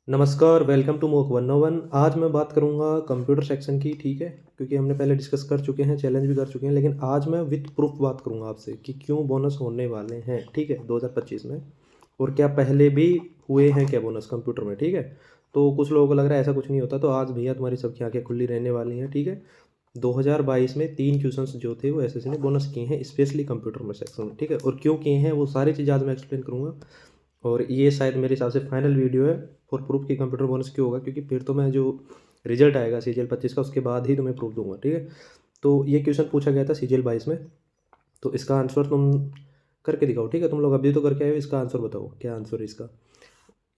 नमस्कार, welcome to mock 101। आज मैं बात करूंगा कंप्यूटर सेक्शन की, ठीक है। क्योंकि हमने पहले डिस्कस कर चुके हैं, चैलेंज भी कर चुके हैं, लेकिन आज मैं विद प्रूफ बात करूंगा आपसे कि क्यों बोनस होने वाले हैं, ठीक है, 2025 में। और क्या पहले भी हुए हैं क्या बोनस कंप्यूटर में, ठीक है। तो कुछ लोगों को लग रहा है ऐसा कुछ नहीं होता, तो आज भैया तुम्हारी सबकी आंखें खुली रहने वाली हैं, ठीक है। 2022 में 3 क्वेश्चंस जो थे वो एसएससी ने बोनस किए हैं, स्पेशली कंप्यूटर में सेक्शन में, ठीक है। और क्यों किए हैं वो सारी चीज़ आज मैं एक्सप्लेन करूँगा। और ये शायद मेरे हिसाब से फाइनल वीडियो है फॉर प्रूफ कि कंप्यूटर बोनस क्यों होगा, क्योंकि फिर तो मैं जो रिजल्ट आएगा सीजीएल 25 का उसके बाद ही तुम्हें प्रूफ दूंगा, ठीक है। तो ये क्वेश्चन पूछा गया था सीजीएल 22 में, तो इसका आंसर तुम करके दिखाओ, ठीक है। तुम लोग अभी तो करके आए हो, इसका आंसर बताओ क्या आंसर है इसका।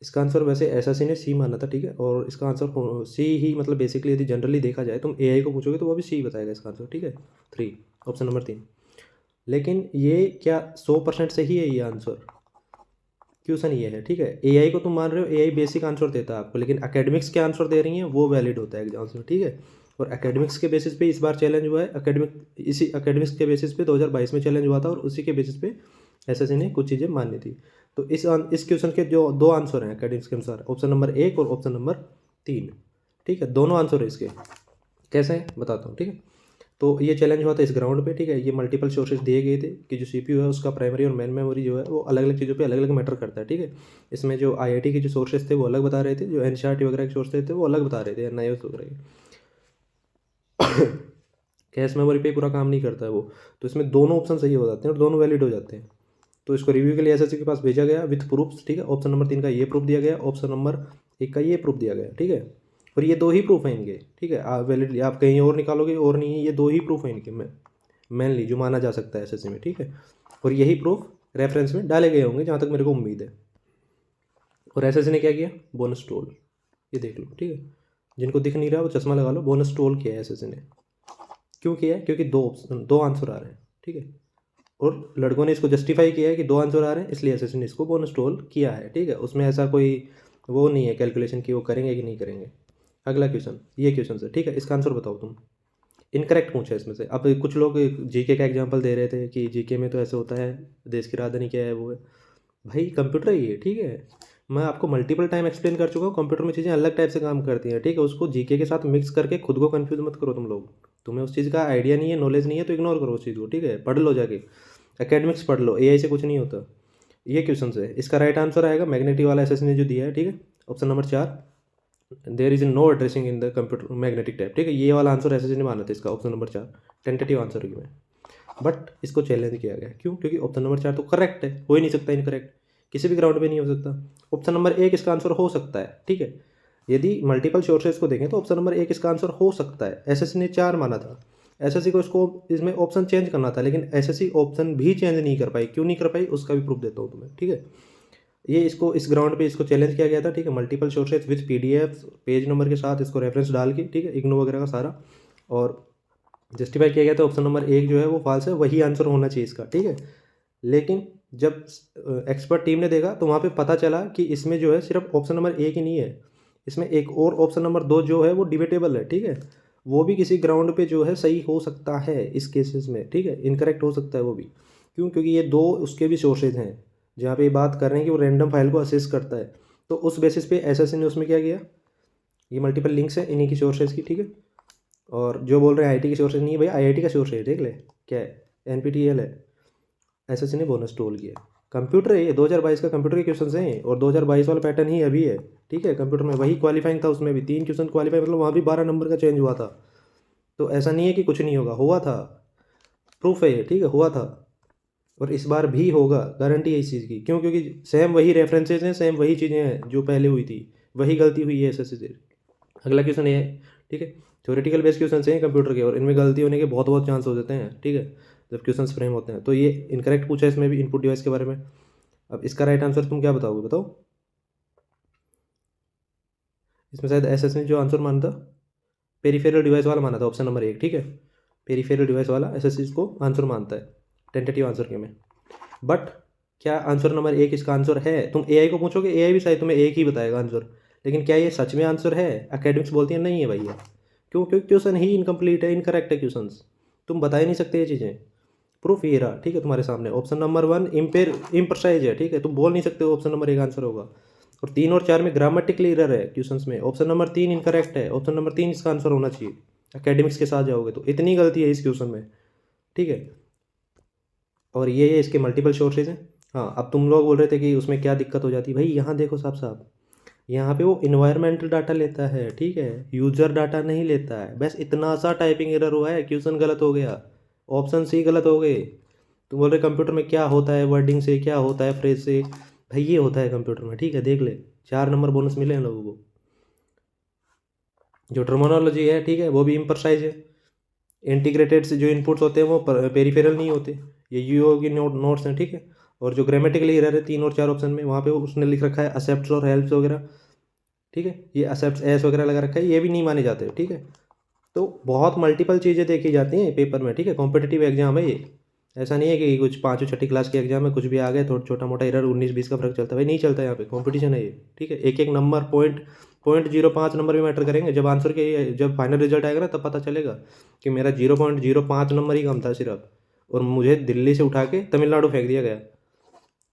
इसका आंसर वैसे एसएससी ने सी माना था, ठीक है। और इसका आंसर सी ही, मतलब बेसिकली यदि जनरली देखा जाए, तुम एआई को पूछोगे तो वो भी सी बताएगा इसका आंसर, ठीक है। 3, ऑप्शन नंबर 3। लेकिन ये क्या 100% सही है ये आंसर? क्वेश्चन ये है, ठीक है। एआई को तुम मान रहे हो, एआई बेसिक आंसर देता है आपको, लेकिन एकेडमिक्स के आंसर दे रही हैं वो वैलिड होता है एग्जाम्स में, ठीक है। और एकेडमिक्स के बेसिस पे इस बार चैलेंज हुआ है, इसी एकेडमिक्स के बेसिस पे 2022 में चैलेंज हुआ था, और उसी के बेसिस पे एसएससी ने कुछ चीज़ें मानी थी। तो इस क्वेश्चन के जो दो आंसर हैं एकेडमिक्स के अनुसार, ऑप्शन नंबर 1 और ऑप्शन नंबर 3, ठीक है। दोनों आंसर है इसके। कैसे हैं बताता हूँ, ठीक है। तो ये चैलेंज हुआ था इस ग्राउंड पे, ठीक है। ये मल्टीपल सोर्सेज दिए गए थे कि जो सीपीयू है उसका प्राइमरी और मेन मेमोरी जो है वो अलग अलग चीज़ों पे अलग अलग मैटर करता है, ठीक है। इसमें जो आईआईटी के जो सोर्सेज थे वो अलग बता रहे थे, जो एनसीईआरटी वगैरह के सोर्सेज थे वो अलग बता रहे थे, एनआईओएस वगैरह के। कैश मेमोरी पे पूरा काम नहीं करता है वो। तो इसमें दोनों ऑप्शन सही हो जाते हैं और दोनों वैलिड हो जाते हैं। तो इसको रिव्यू के लिए एसएससी के पास भेजा गया विथ प्रूफ, ठीक है। ऑप्शन नंबर 3 का ये प्रूफ दिया गया, ऑप्शन नंबर 1 का ये प्रूफ दिया गया, ठीक है। और ये दो ही प्रूफ हैं इनके, ठीक है। आप वैलिडली आप कहीं और निकालोगे और नहीं है, ये दो ही प्रूफ हैं इनके मेनली जो माना जा सकता है एसएससी में, ठीक है। और यही प्रूफ रेफरेंस में डाले गए होंगे जहाँ तक मेरे को उम्मीद है। और एसएससी ने क्या किया, बोनस टोल, ये देख लो, ठीक है। जिनको दिख नहीं रहा वो चश्मा लगा लो, बोनस टोल किया है एसएससी ने। क्यों किया है? क्योंकि दो आंसर आ रहे हैं, ठीक है। और लड़कों ने इसको जस्टिफाई किया है कि दो आंसर आ रहे हैं, इसलिए एसएससी ने इसको बोनस टोल किया है, ठीक है। उसमें ऐसा कोई वो नहीं है कैलकुलेशन कि वो करेंगे कि नहीं करेंगे। अगला क्वेश्चन, ये क्वेश्चन है, ठीक है। इसका आंसर बताओ तुम। इनकरेक्ट पूछा है इसमें से। अब कुछ लोग जीके का एग्जांपल दे रहे थे कि जीके में तो ऐसे होता है, देश की राजधानी क्या है वो है। भाई कंप्यूटर ही है, ठीक है। मैं आपको मल्टीपल टाइम एक्सप्लेन कर चुका हूँ, कंप्यूटर में चीज़ें अलग टाइप से काम करती हैं, ठीक है। उसको जीके के साथ मिक्स करके खुद को कंफ्यूज मत करो तुम लोग। तुम्हें उस चीज़ का आइडिया नहीं है, नॉलेज नहीं है, तो इग्नोर करो उस चीज़ को, ठीक है। पढ़ लो जाके, एकेडमिक्स पढ़ लो, एआई से कुछ नहीं होता। ये क्वेश्चन है, इसका राइट आंसर आएगा मैग्नेटिक वाला एसएससी ने जो दिया है, ठीक है। Option number 4, there is no addressing in the computer magnetic type, ठीक है। ये वाला आंसर एसएससी ने माना था इसका, ऑप्शन नंबर 4 टेंटेटिव आंसर है मैं। बट इसको चैलेंज किया गया, क्यों? क्योंकि ऑप्शन नंबर 4 तो करेक्ट है, हो ही नहीं सकता इनकरेक्ट, किसी भी ग्राउंड पे नहीं हो सकता। ऑप्शन नंबर 1 इसका आंसर हो सकता है, ठीक है। यदि मल्टीपल सोर्सेज को देखें तो ऑप्शन नंबर 1 इसका आंसर हो सकता है। एसएससी ने 4 माना था, एसएससी को इसको इसमें ऑप्शन चेंज करना था, लेकिन एसएससी ऑप्शन भी चेंज नहीं कर पाई। क्यों नहीं कर पाई उसका भी प्रूफ देता हूँ तुम्हें, ठीक है। ये इसको इस ग्राउंड पे इसको चैलेंज किया गया था, ठीक है। Multiple sources with PDF page number के साथ इसको रेफरेंस डाल के, ठीक है, इग्नो वगैरह का सारा, और जस्टिफाई किया गया था ऑप्शन नंबर 1 जो है वो फॉल्स है, वही आंसर होना चाहिए इसका, ठीक है। लेकिन जब एक्सपर्ट टीम ने देखा तो वहाँ पे पता चला कि इसमें जो है सिर्फ ऑप्शन नंबर 1 ही नहीं है, इसमें एक और ऑप्शन नंबर 2 जो है वो डिबेटेबल है, ठीक है। वो भी किसी ग्राउंड पे जो है सही हो सकता है इस केसेस में, ठीक है। इनकरेक्ट हो सकता है वो भी। क्यों? क्योंकि ये दो उसके भी सोर्सेज हैं जहाँ पे ये बात कर रहे हैं कि वो रैंडम फाइल को असेस करता है। तो उस बेसिस पे एसएससी ने उसमें क्या किया, ये मल्टीपल लिंक्स है इन्हीं की सोर्सेज की, ठीक है। और जो बोल रहे हैं आईआईटी की सोर्सेज नहीं है, भाई आईआईटी का सोर्स है, देख ले क्या है, एनपीटीईएल है। एसएससी ने बोनस टोल किया। कंप्यूटर है ये, 2022 का कंप्यूटर के क्वेश्चन हैं, और 2022 वाला पैटर्न ही अभी है, ठीक है। कंप्यूटर में वही क्वालिफाइंग था, उसमें भी 3 क्वेश्चन क्वालिफाई, मतलब वहाँ भी 12 नंबर का चेंज हुआ था। तो ऐसा नहीं है कि कुछ नहीं होगा, हुआ था, प्रूफ है ये, ठीक है, हुआ था। और इस बार भी होगा, गारंटी है इस चीज़ की। क्यों? क्योंकि सेम वही रेफरेंसेज हैं, सेम वही चीज़ें हैं जो पहले हुई थी, वही गलती हुई है एसएससी से। अगला क्वेश्चन ये है, ठीक है। थ्योरेटिकल बेस्ड क्वेश्चन हैं कंप्यूटर के, और इनमें गलती होने के बहुत बहुत चांस हो जाते हैं, ठीक है, जब क्वेश्चन फ्रेम होते हैं। तो ये इनकरेक्ट पूछा है इसमें भी, इनपुट डिवाइस के बारे में। अब इसका राइट आंसर तुम क्या बताओगे, बताओ। इसमें शायद एसएससी ने जो आंसर माना था पेरीफेरल डिवाइस वाला माना था, ऑप्शन नंबर 1, ठीक है। पेरीफेरल डिवाइस वाला एसएससी इसको आंसर मानता है टेंटेटिव आंसर के में। बट क्या आंसर नंबर 1 इसका आंसर है? तुम एआई को पूछोगे, एआई भी शायद तुम्हें एक ही बताएगा आंसर, लेकिन क्या ये सच में आंसर है? एकेडमिक्स बोलती है नहीं है भैया। क्यों? क्योंकि क्वेश्चन ही इनकम्प्लीट है, इनकरेक्ट है क्वेश्चन, तुम बता ही नहीं सकते ये चीज़ें। प्रूफ ये रहा, ठीक है, तुम्हारे सामने ऑप्शन नंबर 1 इम्प्रेसाइज है, ठीक है। तुम बोल नहीं सकते ऑप्शन नंबर 1 आंसर होगा। और 3 और 4 में ग्रामेटिकली एरर है क्वेश्चंस में। ऑप्शन नंबर 3 इनकरेक्ट है, ऑप्शन नंबर 3 इसका आंसर होना चाहिए। एकेडमिक्स के साथ जाओगे तो इतनी गलती है इस क्वेश्चन में, ठीक है। और ये इसके मल्टीपल सोर्सेज हैं। हाँ, अब तुम लोग बोल रहे थे कि उसमें क्या दिक्कत हो जाती है। भाई यहाँ देखो साहब साहब, यहाँ पे वो इन्वायरमेंटल डाटा लेता है, ठीक है, यूजर डाटा नहीं लेता है। बस इतना सा टाइपिंग एरर हुआ है, क्वेश्चन गलत हो गया, ऑप्शन सी गलत हो गए। तुम बोल रहे कंप्यूटर में क्या होता है वर्डिंग से, क्या होता है फ्रेज से। भाई ये होता है कंप्यूटर में, ठीक है, देख ले। 4 नंबर बोनस मिले हैं लोगों को। जो टर्मिनोलॉजी है, ठीक है, वो भी इम्प्रेसाइज है। इंटीग्रेटेड से जो इनपुट्स होते हैं वो पेरिफेरल नहीं होते, ये यूओ की नोट्स हैं, ठीक है। और जो ग्रामेटिकली एरर है 3 और 4 ऑप्शन में, वहाँ पे उसने लिख रखा है एक्सेप्ट्स और हेल्प्स वगैरह, ठीक है, ये एक्सेप्ट्स एस वगैरह लगा रखा है, ये भी नहीं माने जाते, ठीक है। तो बहुत मल्टीपल चीज़ें देखी जाती हैं पेपर में, ठीक है। कॉम्पिटिटिव एग्जाम है ये, ऐसा नहीं है कि कुछ 5वीं 6ठी क्लास के एग्जाम में कुछ भी आ गए थोड़ा छोटा मोटा एरर 19-20 का फर्क चलता है। भाई नहीं चलता, यहाँ पे कॉम्पिटिशन है ये, ठीक है। एक एक नंबर 0.05 नंबर भी मैटर करेंगे। जब आंसर के जब फाइनल रिजल्ट आएगा ना, तब पता चलेगा कि मेरा 0.05 नंबर ही कम था सिर्फ, और मुझे दिल्ली से उठा के तमिलनाडु फेंक दिया गया,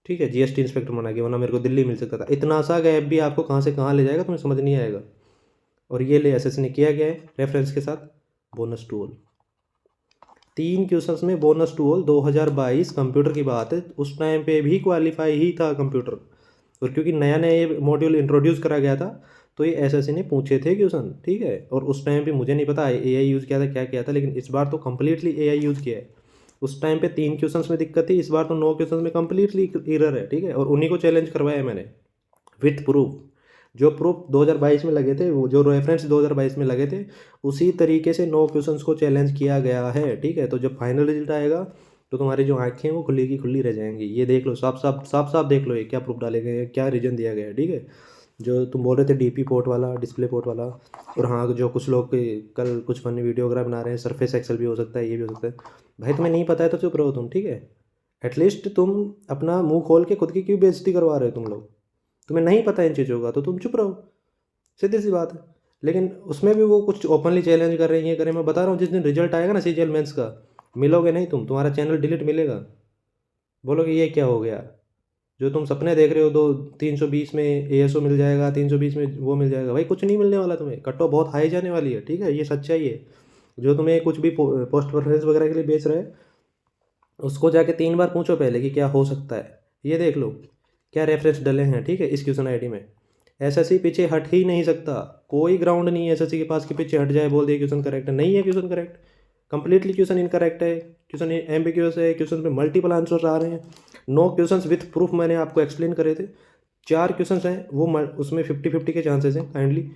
ठीक है, जीएसटी इंस्पेक्टर बना के, वरना मेरे को दिल्ली मिल सकता था। इतना सा गैप भी आपको कहाँ से कहाँ ले जाएगा तुम्हें समझ नहीं आएगा। और ये ले एसएस ने किया गया है रेफरेंस के साथ बोनस टू ऑल। 3 क्वेश्चंस में बोनस टू ऑल 2022 कंप्यूटर की बात है, उस टाइम पे भी क्वालिफाई ही था कंप्यूटर। और क्योंकि नया नया ये मॉड्यूल इंट्रोड्यूस करा गया था, तो ये एसएससी ने पूछे थे क्वेश्चन, ठीक है। और उस टाइम पे मुझे नहीं पता एआई यूज़ किया था क्या किया था, लेकिन इस बार तो कम्प्लीटली एआई यूज़ किया है। उस टाइम पे 3 क्वेश्चंस में दिक्कत थी, इस बार तो 9 क्वेश्चंस में कम्प्लीटली एरर है, ठीक है। और उन्हीं को चैलेंज करवाया है मैंने विथ प्रूफ। जो प्रूफ 2022 में लगे थे, वो जो रेफरेंस 2022 में लगे थे, उसी तरीके से 9 क्वेश्चंस को चैलेंज किया गया है, ठीक है। तो जब फाइनल रिजल्ट आएगा तो तुम्हारी जो आंखें हैं वो खुली की खुली रह जाएंगी। ये देख लो, साफ साफ साफ साफ देख लो ये क्या प्रूफ डाले गए हैं, क्या रीजन दिया गया है, ठीक है। जो तुम बोल रहे थे डीपी पोर्ट वाला, डिस्प्ले पोर्ट वाला, और हाँ जो कुछ लोग कल कुछ फनी वीडियो वगैरह बना रहे हैं, सरफेस एक्सेल भी हो सकता है, ये भी हो सकता है। भाई तुम्हें नहीं पता है तो चुप रहो तुम, ठीक है। एटलीस्ट तुम अपना मुंह खोल के खुद की क्यों बेइज्जती करवा रहे हो तुम लोग। तुम्हें नहीं पता इन चीज़ों का तो तुम चुप रहो, सीधी सी बात है। लेकिन उसमें भी वो कुछ ओपनली चैलेंज कर रहे हैं, ये करें। मैं बता रहा हूँ जिस दिन रिजल्ट आएगा ना सीजीएल मेंस का, मिलोगे नहीं तुम, तुम्हारा चैनल डिलीट मिलेगा। बोलोगे ये क्या हो गया, जो तुम सपने देख रहे हो 320 में एएसओ मिल जाएगा, 320 में वो मिल जाएगा। भाई कुछ नहीं मिलने वाला तुम्हें, कट ऑफ बहुत हाई जाने वाली है, ठीक है, ये सच्चाई है। जो तुम्हें कुछ भी पोस्ट प्रेफरेंस वगैरह के लिए बेच रहे हैं, उसको जाके 3 बार पूछो पहले कि क्या हो सकता है। ये देख लो क्या रेफरेंस डले हैं, ठीक है, इस क्वेश्चन आईडी में। एसएससी पीछे हट ही नहीं सकता, कोई ग्राउंड नहीं है एसएससी के पास कि पीछे हट जाए, बोल दिए क्वेश्चन करेक्ट है। नहीं है question correct, completely question incorrect है, क्वेश्चन एम्बिग्यूअस है, क्वेश्चन पे मल्टीपल आंसर्स आ रहे हैं। 9 क्वेश्चन विथ प्रूफ मैंने आपको एक्सप्लेन करे थे। 4 क्वेश्चन हैं वो उसमें 50-50 के चांसेस हैं kindly,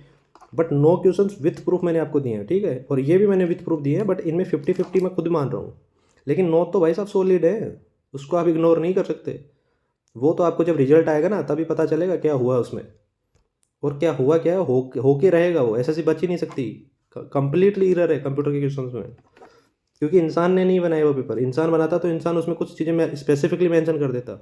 but 9 question with proof मैंने आपको दिए हैं, ठीक है। और ये भी मैंने विथ प्रूफ दिए हैं, बट इनमें 50-50 मैं खुद मान रहा हूँ। लेकिन 9 तो भाई साहब सॉलिड है, उसको आप इग्नोर नहीं कर सकते। वो तो आपको जब रिजल्ट आएगा ना तभी पता चलेगा क्या हुआ उसमें, और क्या हुआ क्या है, हो के रहेगा वो। एसएससी बच ही नहीं सकती, कंप्लीटली एरर है कंप्यूटर के क्वेश्चन में। क्योंकि इंसान ने नहीं बनाया वो पेपर, इंसान बनाता तो इंसान उसमें कुछ चीज़ें मैं स्पेसिफिकली मेंशन कर देता।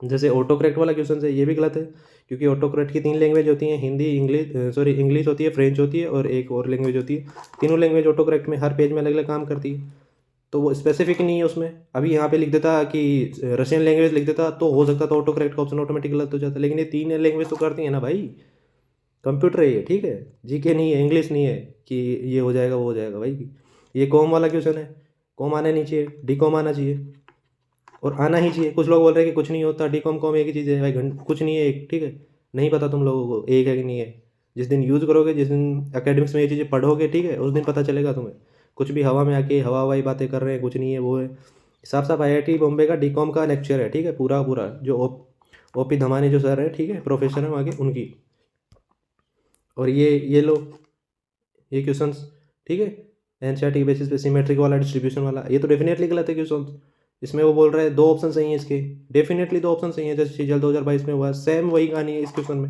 जैसे ऑटो करेक्ट वाला क्वेश्चन है, ये भी गलत है। क्योंकि ऑटो करेक्ट की 3 लैंग्वेज होती हैं, हिंदी, इंग्लिश होती है, फ्रेंच होती है, और एक और लैंग्वेज होती है। तीनों लैंग्वेज ऑटो करेक्ट में हर पेज में अलग अलग काम करती है, तो वो स्पेसिफिक नहीं है उसमें। अभी यहाँ पे लिख देता कि रशियन लैंग्वेज लिख देता तो हो सकता था ऑटो करेक्ट का ऑप्शन ऑटोमेटिक गलत हो जाता, लेकिन ये 3 लैंग्वेज तो करती है ना भाई, कंप्यूटर है ये, ठीक है, जीके नहीं है, इंग्लिश नहीं है कि ये हो जाएगा वो हो जाएगा भाई। ये कॉम वाला क्वेश्चन है, कॉम आना नहीं चाहिए, डी कॉम आना चाहिए, और आना ही चाहिए। कुछ लोग बोल रहे हैं कि कुछ नहीं होता, डी कॉम एक ही चीज़ है भाई, कुछ नहीं है एक, ठीक है। नहीं पता तुम लोगों को एक है कि नहीं है। जिस दिन यूज़ करोगे, जिस दिन एकेडमिक्स में ये चीज़ें पढ़ोगे, ठीक है, उस दिन पता चलेगा तुम्हें। कुछ भी हवा में आके हवा हवाई बातें कर रहे हैं, कुछ नहीं है वो है। साफ साफ आईआईटी बॉम्बे का डी कॉम का लेक्चर है, ठीक है, पूरा पूरा, जो ओपी धमानी जो सर है, ठीक है, प्रोफेसर है वहाँ के, उनकी। और ये लो ये क्वेश्चंस, ठीक है, एनसीईआरटी बेसिस पे सिमेट्रिक वाला, डिस्ट्रीब्यूशन वाला, ये तो डेफिनेटली गलत है क्वेश्चन। इसमें वो बोल रहे हैं 2 ऑप्शन सही हैं इसके, डेफिनेटली 2 ऑप्शन सही हैं, जैसे सीजीएल 2022 में हुआ, सेम वही कहानी है इस क्वेश्चन में।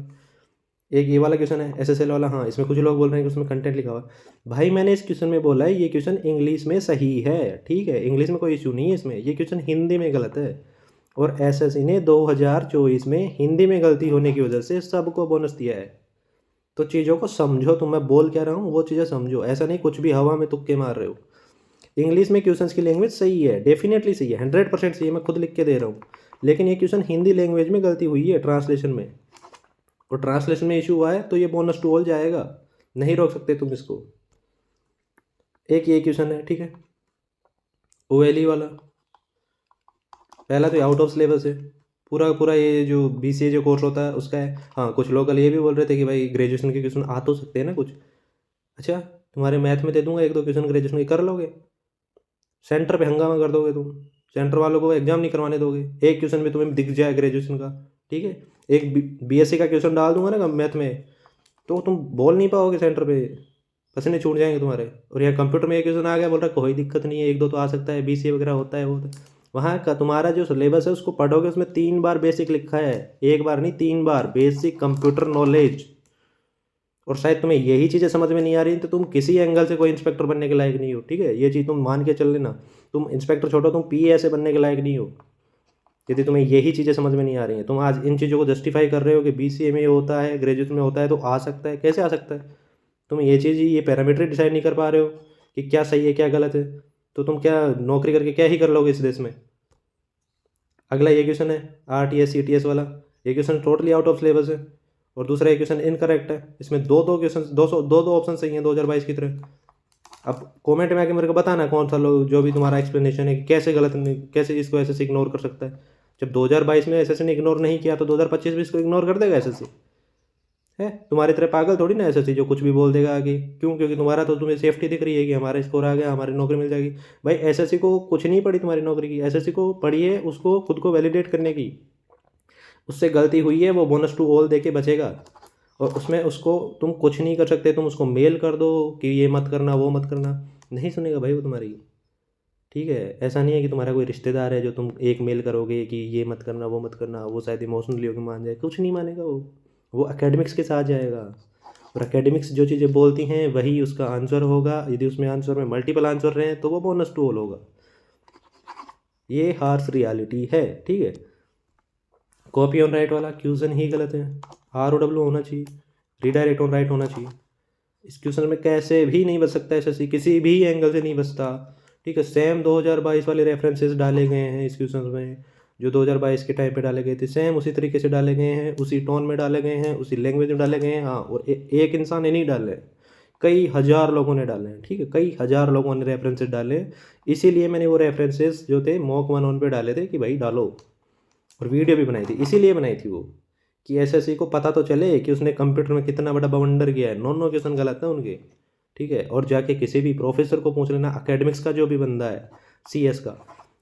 एक ये वाला क्वेश्चन है एसएसएल वाला, हाँ, इसमें कुछ लोग बोल रहे हैं कि उसमें कंटेंट लिखा हुआ। भाई मैंने इस क्वेश्चन में बोला है ये क्वेश्चन इंग्लिश में सही है, ठीक है, इंग्लिश में कोई इशू नहीं है इसमें, ये क्वेश्चन हिंदी में गलत है। और एसएससी ने 2024 में हिंदी में गलती होने की वजह से सबको बोनस दिया है। तो चीज़ों को समझो, तो मैं बोल क्या रहा हूँ वो चीज़ें समझो, ऐसा नहीं कुछ भी हवा में तुक्के मार रहे हो। इंग्लिश में क्वेश्चंस की लैंग्वेज सही है, डेफिनेटली सही है, 100% सही है, मैं खुद लिख के दे रहा हूँ। लेकिन ये क्वेश्चन हिंदी लैंग्वेज में गलती हुई है ट्रांसलेशन में, और ट्रांसलेशन में इशू हुआ है तो ये बोनस टू ऑल जाएगा, नहीं रोक सकते तुम इसको। एक ये क्वेश्चन है, ठीक है। OLE वाला पहला तो आउट ऑफ सिलेबस है पूरा पूरा, ये जो BCA जो कोर्स होता है उसका है। हाँ, कुछ लोग कल ये भी बोल रहे थे कि भाई ग्रेजुएशन के क्वेश्चन आ तो सकते हैं ना कुछ। अच्छा, तुम्हारे मैथ में दे दूंगा 1-2 क्वेश्चन ग्रेजुएशन के, कर लोगे? सेंटर पे हंगामा कर दोगे तुम, सेंटर वालों को एग्जाम नहीं करवाने दोगे। एक क्वेश्चन में तुम्हें दिख जाए ग्रेजुएशन का, ठीक है। एक BSc का क्वेश्चन डाल दूंगा ना मैथ में, तो तुम बोल नहीं पाओगे सेंटर पे, पसीने छूट जाएंगे तुम्हारे। और यहाँ कंप्यूटर में एक क्वेश्चन आ गया, बोल रहा है कोई दिक्कत नहीं है, 1-2 तो आ सकता है, BCA वगैरह होता है वो। वहाँ का तुम्हारा जो सिलेबस है उसको पढ़ोगे, उसमें 3 बार बेसिक लिखा है, एक बार नहीं 3 बार, बेसिक कंप्यूटर नॉलेज। और शायद तुम्हें यही चीज़ें समझ में नहीं आ रही तो तुम किसी एंगल से कोई इंस्पेक्टर बनने के लायक नहीं हो, ठीक है। ये चीज़ तुम मान के चल लेना। तुम इंस्पेक्टर छोड़ो, तुम PA बनने के लायक नहीं हो यदि तुम्हें यही चीज़ें समझ में नहीं आ रही हैं। तुम आज इन चीज़ों को जस्टिफाई कर रहे हो कि BCA में होता है, ग्रेजुएशन में होता है तो आ सकता है, कैसे आ सकता है? तुम ये चीज़, ये पैरामीटर डिसाइड नहीं कर पा रहे हो कि क्या सही है क्या गलत है, तो तुम क्या नौकरी करके क्या ही कर लोगे इस देश में। अगला ये क्वेश्चन है RTS CTS वाला, ये question totally out of syllabus है। और दूसरा ये क्वेश्चन इनकरेक्ट है, इसमें दो क्वेश्चन, दो ऑप्शन सही हैं 2022 की तरह। अब कमेंट में आके मेरे को बताना कौन सा लोग, जो भी तुम्हारा एक्सप्लेनेशन है कि कैसे गलत नहीं, कैसे इसको SSC इग्नोर कर सकता है। जब 2022 में SSC ने इग्नोर नहीं किया तो 2025 में इसको इग्नोर कर देगा SSC? है तुम्हारी तरह पागल थोड़ी ना SSC जो कुछ भी बोल देगा आगे। क्यों? क्योंकि तुम्हारा तो तुम्हें सेफ्टी दिख रही है कि हमारा स्कोर आ गया, हमारी नौकरी मिल जाएगी। भाई SSC को कुछ नहीं पड़ी तुम्हारी नौकरी की, SSC को पड़ी है उसको खुद को वैलिडेट करने की। उससे गलती हुई है, वो बोनस टू ऑल दे के बचेगा। और उसमें उसको तुम कुछ नहीं कर सकते, तुम उसको मेल कर दो कि ये मत करना वो मत करना, नहीं सुनेगा भाई वो तुम्हारी, ठीक है। ऐसा नहीं है कि तुम्हारा कोई रिश्तेदार है जो तुम एक मेल करोगे कि ये मत करना वो मत करना, वो शायद इमोशनली होकर मान जाए, कुछ नहीं मानेगा वो एकेडमिक्स के साथ जाएगा। और एकेडमिक्स जो चीज़ें बोलती हैं वही उसका आंसर होगा। यदि उसमें आंसर में मल्टीपल आंसर रहे तो वो बोनस टू ऑल होगा। ये हार्श रियलिटी है, ठीक है। कॉपी ऑन राइट वाला क्वेश्चन ही गलत है, ROW होना चाहिए, रीडायरेक्ट ऑन राइट होना चाहिए। इस क्वेश्चन में कैसे भी नहीं बच सकता SSC, किसी भी एंगल से नहीं बचता, ठीक है। सेम 2022 वाले रेफरेंसेस डाले गए हैं इस क्वेश्चन में, जो 2022 के टाइम पे डाले गए थे, सेम उसी तरीके से डाले गए हैं, उसी टोन में डाले गए हैं, उसी लैंग्वेज में डाले गए हैं। हाँ, और एक इंसान ने नहीं डाले, कई हज़ार लोगों ने डाले हैं, ठीक है। कई हज़ार लोगों ने रेफरेंसेस डाले, इसीलिए मैंने वो रेफरेंसेस जो थे मॉक 1 पे डाले थे कि भाई डालो, और वीडियो भी बनाई थी, इसीलिए बनाई थी वो, कि SSC को पता तो चले कि उसने कंप्यूटर में कितना बड़ा बवंडर किया है। नो क्वेश्चन गलत है उनके, ठीक है। और जाके किसी भी प्रोफेसर को पूछ लेना, एकेडमिक्स का जो भी बंदा है CS का,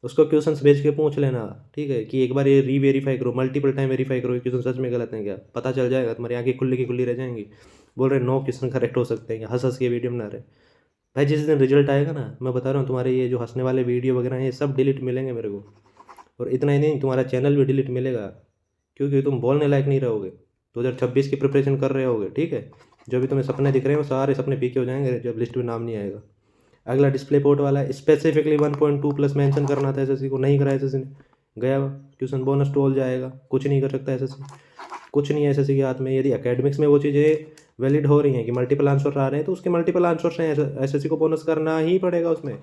उसको क्वेश्चंस भेज के पूछ लेना, ठीक है, कि एक बार ये रीवेरीफाई करो, मल्टीपल टाइम वेरीफाई करो क्वेश्चन सच में गलत है क्या, पता चल जाएगा। तुम्हारी आंखें खुली की खुली रह जाएंगी। बोल रहे 9 क्वेश्चन करेक्ट हो सकते हैं, हंस हंस के वीडियो बना रहे। भाई जिस दिन रिजल्ट आएगा ना, मैं बता रहा हूँ, तुम्हारे ये जो हंसने वाले वीडियो वगैरह हैं ये सब डिलीट मिलेंगे मेरे को। और इतना ही नहीं, तुम्हारा चैनल भी डिलीट मिलेगा, क्योंकि तुम बोलने लायक नहीं रहोगे। 2026 की प्रिपरेशन कर रहे होगे, ठीक है। जो भी तुम्हें सपने दिख रहे हैं वो सारे सपने पीके हो जाएंगे जब लिस्ट में नाम नहीं आएगा। अगला डिस्प्ले पोर्ट वाला, स्पेसिफिकली 1.2 प्लस मेंशन करना था SSC को, नहीं करा SSC ने, गया क्वेश्चन बोनस टू ऑल जाएगा। कुछ नहीं कर सकता SSC, कुछ नहीं है SSC के हाथ में। यदि एकेडमिक्स में वो चीज़ें वैलिड हो रही हैं कि मल्टीपल आंसर आ रहे हैं तो उसके मल्टीपल आंसर हैं, SSC को बोनस करना ही पड़ेगा उसमें।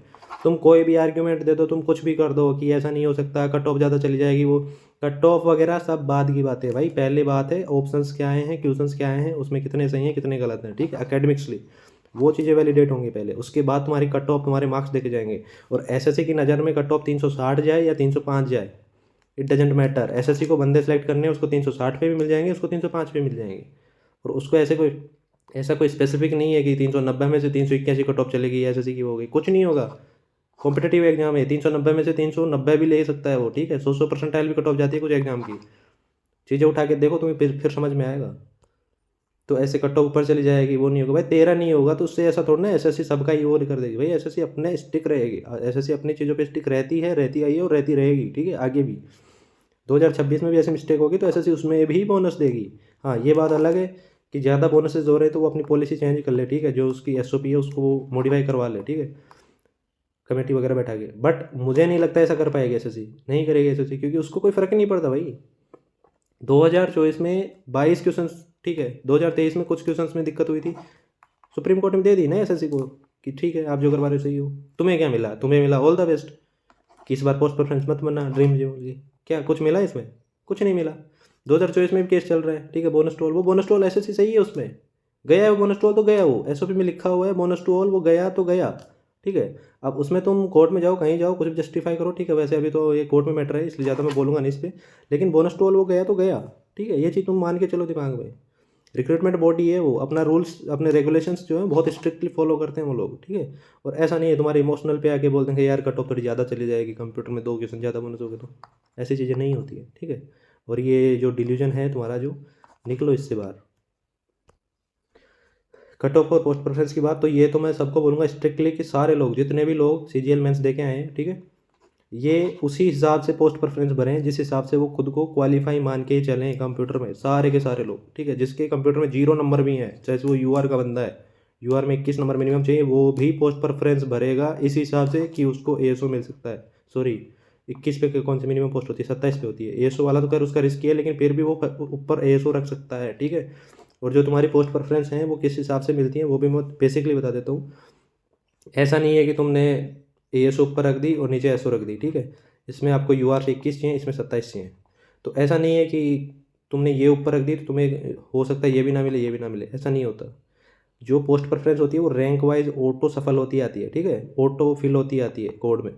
तुम कोई भी आर्ग्यूमेंट दे दो, तुम कुछ भी कर दो कि ऐसा नहीं हो सकता, कट ऑफ ज़्यादा चली जाएगी, वो कट ऑफ वगैरह सब बाद की बात है भाई। पहली बात है ऑप्शंस क्या आए हैं, क्वेश्चंस क्या आए हैं, उसमें कितने सही हैं कितने गलत हैं, ठीक है। एकेडमिक्सली वो चीज़ें वैलिडेट होंगी पहले, उसके बाद तुम्हारी कट ऑफ, तुम्हारे मार्क्स देखे जाएंगे। और SSC की नज़र में कट ऑफ 360 जाए या 305 जाए, इट डजेंट मैटर। SSC को बंदे सेलेक्ट करने हैं, उसको 360 पे भी मिल जाएंगे, उसको 305 पे मिल जाएंगे। और उसको ऐसा कोई स्पेसिफिक नहीं है कि 390 में से 381 कट ऑफ चलेगी SSC की होगी, कुछ नहीं होगा। कॉम्पिटेटिव एग्जाम है, 390 में से 390 भी ले सकता है वो, ठीक है। 100 परसेंटाइल भी कट ऑफ जाती है कुछ एग्जाम की। चीज़ें उठा के देखो, तुम्हें फिर समझ में आएगा। तो ऐसे कट ऑफ ऊपर चली जाएगी, वो नहीं होगा भाई। 13 नहीं होगा तो उससे ऐसा थोड़ा ना SSC सबका ही वो कर देगी भाई। SSC अपने स्टिक रहेगी, SSC अपनी चीज़ों पे स्टिक रहती है, रहती आई है और रहती रहेगी, ठीक है, आगे भी। 2026 में भी ऐसी मिस्टेक होगी तो SSC उसमें भी बोनस देगी। हाँ, ये बात अलग है कि ज़्यादा बोनसेस हो रहे हैं तो वो अपनी पॉलिसी चेंज कर ले, ठीक है। जो उसकी SOP है उसको वो मॉडिफाई करवा ले, ठीक है, कमेटी वगैरह बैठा के। बट मुझे नहीं लगता ऐसा कर पाएगी SSC, नहीं करेगी SSC, क्योंकि उसको कोई फ़र्क ही नहीं पड़ता भाई। 2024 में 22 क्वेश्चन, ठीक है, 2023 में कुछ क्वेश्चंस में दिक्कत हुई थी, सुप्रीम कोर्ट में दे दी ना SSC को कि ठीक है आप जो करवा रहे हो सही हो। तुम्हें क्या मिला? तुम्हें मिला ऑल द बेस्ट, कि इस बार पोस्ट प्रेफरेंस मत बनना, ड्रीम जो होगी। क्या कुछ मिला इसमें? कुछ नहीं मिला। 2024 में भी केस चल रहा है, ठीक है। बोनस टू ऑल, वो बोनस टू ऑल एसएससी सही है, उसमें गया है वो बोनस टू ऑल, तो गया, वो एसओपी में लिखा हुआ है बोनस टू ऑल, वो गया तो गया, ठीक है। अब उसमें तुम कोर्ट में जाओ, कहीं जाओ, कुछ भी जस्टिफाई करो, ठीक है। वैसे अभी तो ये कोर्ट में मैटर है, इसलिए ज़्यादा मैं बोलूँगा नहीं इस पर, लेकिन बोनस टू ऑल वो गया तो गया, ठीक है। ये चीज़ तुम मान के चलो दिमाग में। रिक्रूटमेंट बॉडी है वो, अपना रूल्स अपने रेगुलेशंस जो है बहुत स्ट्रिक्टली फॉलो करते हैं वो लोग, ठीक है। और ऐसा नहीं है तुम्हारे इमोशनल पे आके बोलते हैं कि यार कट ऑफ थोड़ी ज़्यादा चली जाएगी, कंप्यूटर में 2 क्वेश्चन ज़्यादा बोनस हो गए, तो ऐसी चीज़ें नहीं होती है, ठीक है। और ये जो डिल्यूजन है तुम्हारा, जो निकलो इससे बाहर। कट ऑफ और पोस्ट प्रेफरेंस की बात, तो ये तो मैं सबको बोलूँगा स्ट्रिक्टली कि सारे लोग, जितने भी लोग सीजीएल मेंस देके आए हैं, ठीक है, ये उसी हिसाब से पोस्ट प्रेफरेंस भरें जिस हिसाब से वो खुद को क्वालिफाई मान के ही चलें कंप्यूटर में, सारे के सारे लोग, ठीक है। जिसके कंप्यूटर में 0 नंबर भी हैं, चाहे वो यूआर का बंदा है, यूआर में 21 नंबर मिनिमम चाहिए, वो भी पोस्ट प्रेफरेंस भरेगा इस हिसाब से कि उसको एएसओ मिल सकता है। सॉरी, 21 पे कौन सी मिनिमम पोस्ट होती है, 27 पे होती है। एएसओ वाला तो खैर उसका रिस्क है, लेकिन फिर भी वो ऊपर एएसओ रख सकता है, ठीक है। और जो तुम्हारी पोस्ट प्रेफरेंस हैं वो किस हिसाब से मिलती हैं वो भी मैं बेसिकली बता देता हूँ। ऐसा नहीं है कि तुमने एएसओ ऊपर रख दी और नीचे एसओ रख दी, ठीक है। इसमें आपको यूआर से 21 चाहिए, इसमें 27 चाहिए। तो ऐसा नहीं है कि तुमने ये ऊपर रख दी तो तुम्हें हो सकता है ये भी ना मिले, ये भी ना मिले, ऐसा नहीं होता। जो पोस्ट प्रेफरेंस होती है वो रैंक वाइज ऑटो सफल होती आती है, ठीक है, ऑटो फिल होती आती है कोड में,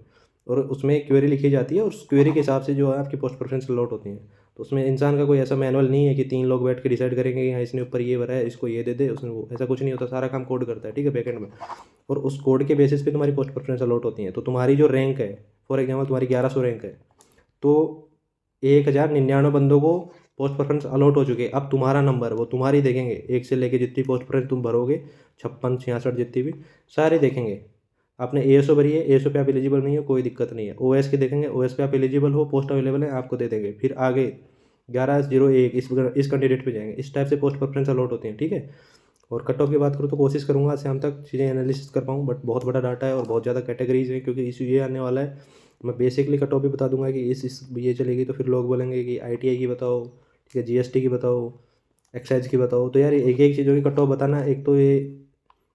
और उसमें क्वेरी लिखी जाती है और उस क्वेरी के हिसाब से जो है आपकी पोस्ट प्रेफरेंस अलॉट होती हैं। तो उसमें इंसान का कोई ऐसा मैनुअल नहीं है कि 3 लोग बैठ के डिसाइड करेंगे कि हाँ इसने ऊपर ये भरा है, इसको ये दे दे, उसने वो, ऐसा कुछ नहीं होता। सारा काम कोड करता है, ठीक है, बैकएंड में। और उस कोड के बेसिस पे तुम्हारी पोस्ट प्रेफरेंस अलॉट होती हैं। तो तुम्हारी जो रैंक है, फॉर एग्जाम्पल तुम्हारी 1100 रैंक है, तो 1099 बंदों को पोस्ट प्रेफरेंस अलॉट हो चुके हैं। अब तुम्हारा नंबर वो तुम्हारी देखेंगे, 1 से लेके जितनी पोस्ट प्रेफरेंस तुम भरोगे, 56 66 जितनी भी, सारे देखेंगे। आपने एएसओ भरी है, एएसओ पे आप एलिजिबल नहीं हो, कोई दिक्कत नहीं है। ओएस के देखेंगे, ओएस पे आप एलिजिबल हो, पोस्ट अवेलेबल है, आपको दे देंगे। फिर आगे 1101 इस कैंडिडेट पे जाएंगे। इस टाइप से पोस्ट प्रेफरेंस अलॉट होती हैं, ठीक है। और कट ऑफ की बात करूँ तो कोशिश करूँगा शाम तक चीज़ें एनालिसिस कर पाऊँ, बट बहुत बड़ा डाटा है और बहुत ज़्यादा कैटेगरीज है, क्योंकि इशू ये आने वाला है। मैं बेसिकली कट ऑफ भी बता दूंगा कि इस ये चलेगी, तो फिर लोग बोलेंगे कि आईटीआई की बताओ, ठीक है, जीएसटी की बताओ, एक्साइज की बताओ। तो यार एक एक चीज़ों की कट ऑफ बताना, एक तो ये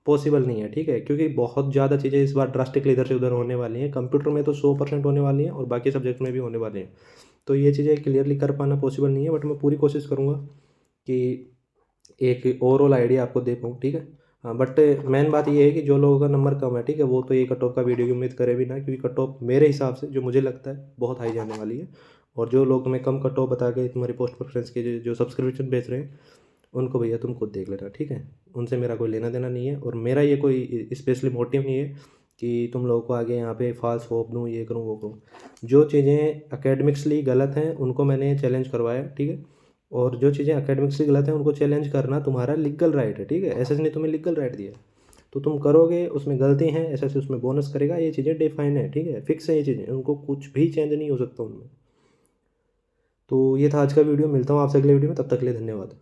पॉसिबल नहीं है, ठीक है, क्योंकि बहुत ज़्यादा चीज़ें इस बार ड्रास्टिकली इधर से उधर होने वाली हैं। कंप्यूटर में तो 100% होने वाली हैं और बाकी सब्जेक्ट में भी होने वाले हैं। तो ये चीज़ें क्लियरली कर पाना पॉसिबल नहीं है, बट मैं पूरी कोशिश करूँगा कि एक ओवरऑल आइडिया आपको दे पाऊँ, ठीक है। हाँ, बट मेन बात ये है कि जो लोगों का नंबर कम है, ठीक है, वो तो ये कट ऑफ का वीडियो की उम्मीद करे भी ना, क्योंकि कट ऑफ मेरे हिसाब से जो मुझे लगता है बहुत हाई जाने वाली है। और जो लोग तुम्हें कम कट ऑफ बता के तुम्हारी पोस्ट प्रेफरेंस के जो सब्सक्रिप्शन बेच रहे हैं, उनको भैया तुम खुद देख लेना, ठीक है। उनसे मेरा कोई लेना देना नहीं है, और मेरा ये कोई स्पेशली मोटिव नहीं है कि तुम लोगों को आगे यहाँ पे फॉल्स होप दूँ, ये करूँ वो करूँ। जो चीज़ें एकेडमिक्सली गलत हैं उनको मैंने चैलेंज करवाया, ठीक है। और जो चीज़ें एकेडमिक्सली गलत हैं उनको चैलेंज करना तुम्हारा लीगल राइट है, ठीक है। एसएस ने तुम्हें लीगल राइट दिया है, तो तुम करोगे, उसमें गलती है, एसएस उसमें बोनस करेगा, ये चीज़ें डिफाइन है, ठीक है, फिक्स है ये चीज़ें, उनको कुछ भी चेंज नहीं हो सकता उनमें। तो ये था आज का वीडियो, मिलता हूँ आपसे अगले वीडियो में, तब तक के लिए धन्यवाद।